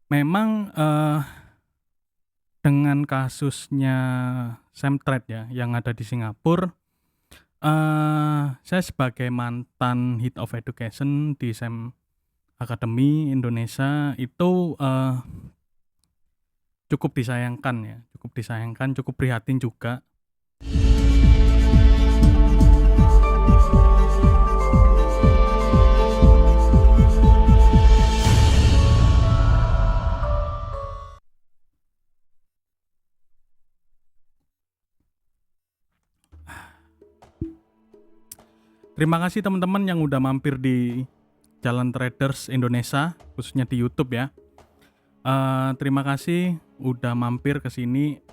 Memang, dengan kasusnya Semtrade ya, yang ada di Singapura, saya sebagai mantan Head of Education di Sem Academy Indonesia itu, cukup disayangkan ya, cukup disayangkan, cukup prihatin juga. Terima kasih teman-teman yang udah mampir di Jalan Traders Indonesia, khususnya di YouTube ya. Terima kasih udah mampir ke sini.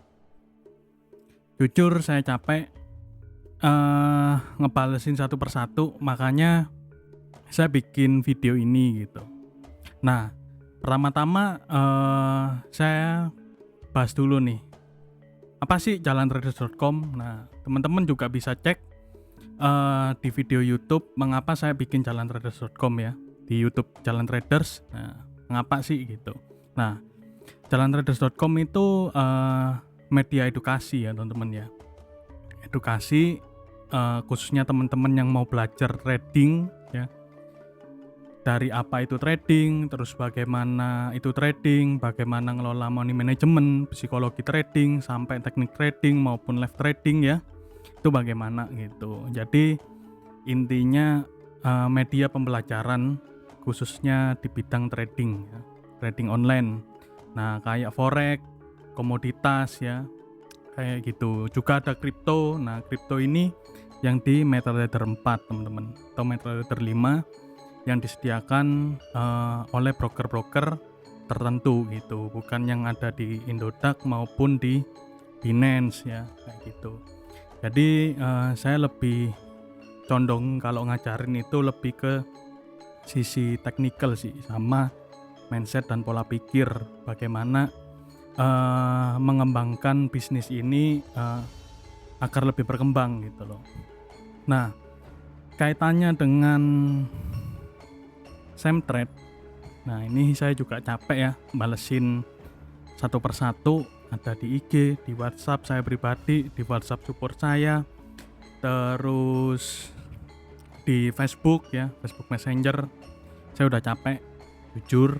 Jujur saya capek, ngebalesin satu persatu, makanya saya bikin video ini gitu. Nah, pertama-tama, saya bahas dulu nih, apa sih jalantraders.com. Nah, teman-teman juga bisa cek di video YouTube mengapa saya bikin jalantraders.com ya, di YouTube Jalan Traders. Nah, mengapa sih gitu. Nah, jalantraders.com itu media edukasi ya teman-teman ya. Edukasi khususnya teman-teman yang mau belajar trading ya. Dari apa itu trading, terus bagaimana itu trading, bagaimana ngelola money management, psikologi trading, sampai teknik trading maupun live trading ya. Itu bagaimana gitu. Jadi intinya media pembelajaran khususnya di bidang trading ya, trading online. Nah, kayak forex, komoditas ya, kayak gitu. Juga ada kripto. Nah, kripto ini yang di MetaTrader 4 teman-teman, atau MetaTrader 5 yang disediakan oleh broker-broker tertentu gitu, bukan yang ada di Indodax maupun di Binance ya, kayak gitu. Jadi saya lebih condong kalau ngajarin itu lebih ke sisi teknikal sih, sama mindset dan pola pikir bagaimana mengembangkan bisnis ini agar lebih berkembang gitu loh. Nah, kaitannya dengan Semtrade, nah ini saya juga capek ya balesin satu persatu, ada di IG, di WhatsApp saya pribadi, di WhatsApp support saya, terus di Facebook ya, Facebook Messenger. Saya udah capek, jujur,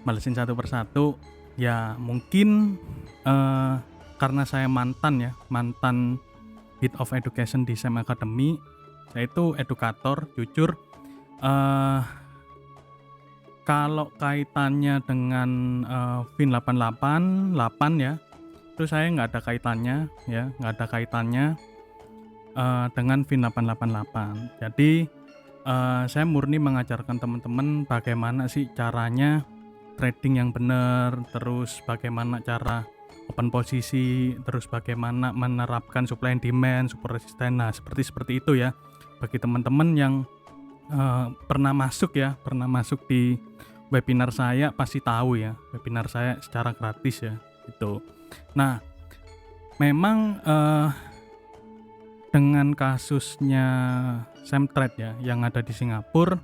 balesin satu persatu. Ya mungkin karena saya mantan Head of Education di Sem Academy, saya itu edukator, jujur. Kalau kaitannya dengan Fin 888 ya, itu saya nggak ada kaitannya ya, nggak ada kaitannya dengan Fin 888. Jadi saya murni mengajarkan teman-teman bagaimana sih caranya trading yang benar, terus bagaimana cara open posisi, terus bagaimana menerapkan supply and demand, support resisten. Nah, seperti itu ya. Bagi teman-teman yang pernah masuk di webinar saya pasti tahu ya, webinar saya secara gratis ya, gitu. Nah, memang dengan kasusnya Semtrade ya, yang ada di Singapura,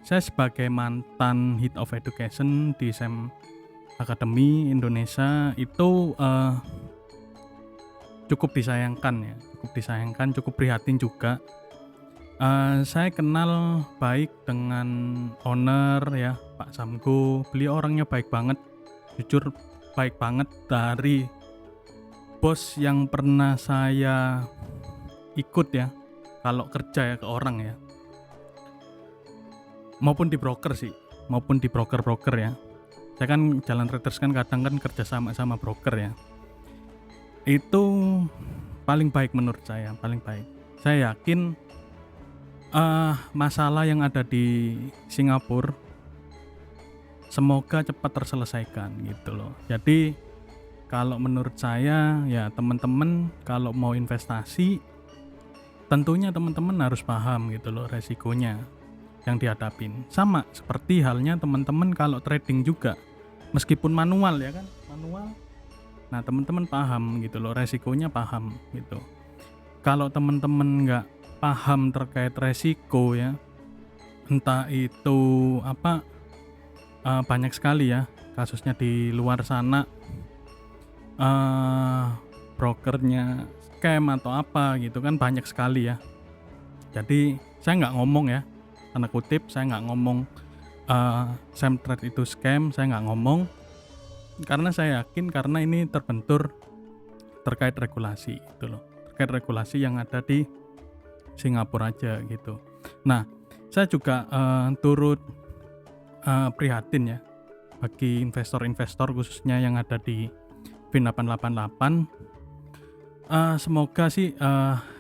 saya sebagai mantan Head of Education di Sem Academy Indonesia itu cukup disayangkan, cukup prihatin juga. Saya kenal baik dengan owner ya, Pak Samgo. Beliau orangnya baik banget, jujur baik banget. Dari bos yang pernah saya ikut ya, kalau kerja ya ke orang ya, maupun di broker ya. Saya kan Jalan Traders kan kadang kan kerja sama broker ya. Itu paling baik menurut saya, paling baik. Saya yakin masalah yang ada di Singapura semoga cepat terselesaikan gitu loh. Jadi kalau menurut saya ya, teman-teman kalau mau investasi tentunya teman-teman harus paham gitu loh resikonya yang dihadapin. Sama seperti halnya teman-teman kalau trading juga, meskipun manual ya kan, manual. Nah, teman-teman paham gitu loh, resikonya paham gitu. Kalau teman-teman nggak paham terkait resiko ya, entah itu banyak sekali ya kasusnya di luar sana, brokernya scam atau apa gitu kan, banyak sekali ya. Jadi saya nggak ngomong ya, tanda kutip, saya nggak ngomong Semtrade itu scam, saya nggak ngomong, karena saya yakin karena ini terbentur terkait regulasi gitu loh, terkait regulasi yang ada di Singapura aja gitu. Nah, saya juga turut prihatin ya bagi investor-investor khususnya yang ada di Fin888. Semoga sih,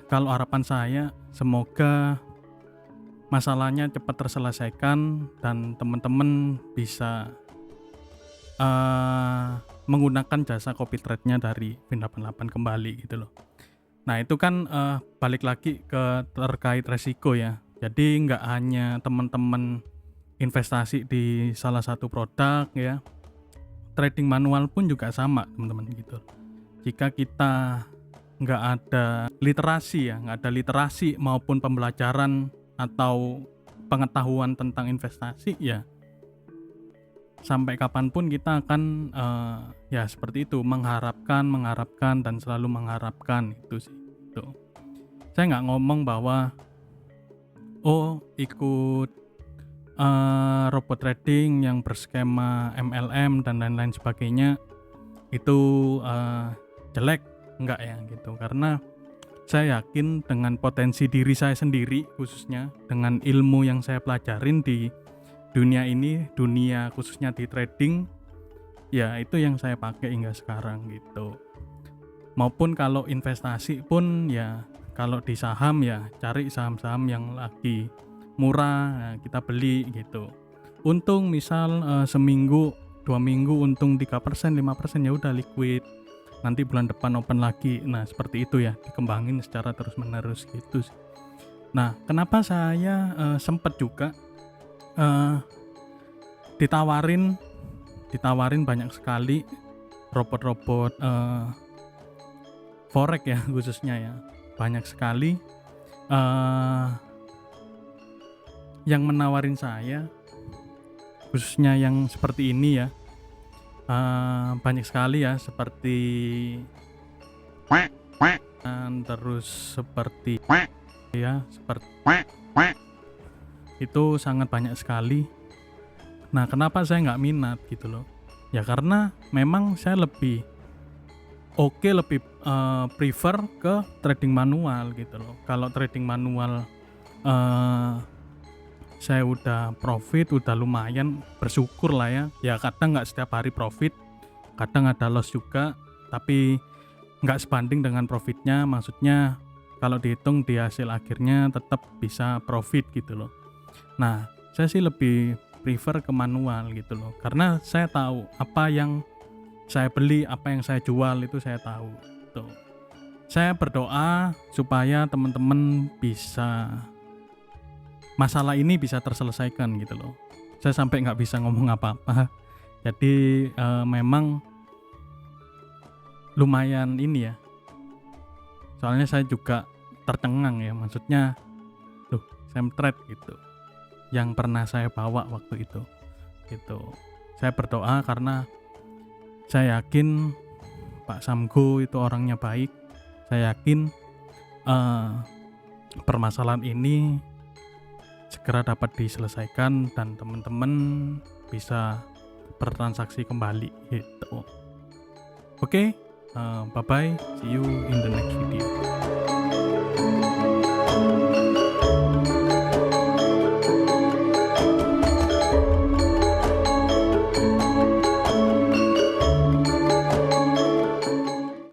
kalau harapan saya semoga masalahnya cepat terselesaikan dan teman-teman bisa menggunakan jasa copy trade-nya dari Fin888 kembali gitu loh. Nah itu kan balik lagi ke terkait resiko ya. Jadi nggak hanya teman-teman investasi di salah satu produk ya, trading manual pun juga sama teman-teman gitu. Jika kita nggak ada literasi ya, nggak ada literasi maupun pembelajaran atau pengetahuan tentang investasi ya, sampai kapanpun kita akan ya seperti itu, mengharapkan dan selalu mengharapkan itu sih. Tuh. Saya nggak ngomong bahwa ikut robot trading yang berskema MLM dan lain-lain sebagainya itu jelek, enggak ya gitu, karena saya yakin dengan potensi diri saya sendiri, khususnya dengan ilmu yang saya pelajarin di dunia ini, dunia khususnya di trading, ya itu yang saya pakai hingga sekarang gitu. Maupun kalau investasi pun ya, kalau di saham ya cari saham-saham yang lagi murah, kita beli gitu. Untung misal seminggu 2 minggu untung 3%, 5%, ya udah liquid. Nanti bulan depan open lagi. Nah seperti itu ya, dikembangin secara terus menerus gitu. Nah kenapa saya sempat juga ditawarin banyak sekali robot-robot forex ya, khususnya ya, banyak sekali yang menawarin saya, khususnya yang seperti ini ya. Banyak sekali ya, seperti terus seperti ya, seperti itu sangat banyak sekali. Nah kenapa saya nggak minat gitu loh ya, karena memang saya lebih prefer ke trading manual gitu loh. Kalau trading manual saya udah profit, udah lumayan, bersyukur lah ya. Ya kadang nggak setiap hari profit, kadang ada loss juga, tapi nggak sebanding dengan profitnya. Maksudnya kalau dihitung di hasil akhirnya tetap bisa profit gitu loh. Nah saya sih lebih prefer ke manual gitu loh, karena saya tahu apa yang saya beli, apa yang saya jual itu saya tahu tuh. Saya berdoa supaya teman-teman bisa, masalah ini bisa terselesaikan gitu loh. Saya sampai nggak bisa ngomong apa-apa. Jadi memang lumayan ini ya. Soalnya saya juga tercengang ya, maksudnya Semtrade gitu, yang pernah saya bawa waktu itu. Gitu. Saya berdoa karena saya yakin Pak Samgo itu orangnya baik. Saya yakin permasalahan ini segera dapat diselesaikan dan teman-teman bisa bertransaksi kembali gitu. Oke, bye bye, see you in the next video.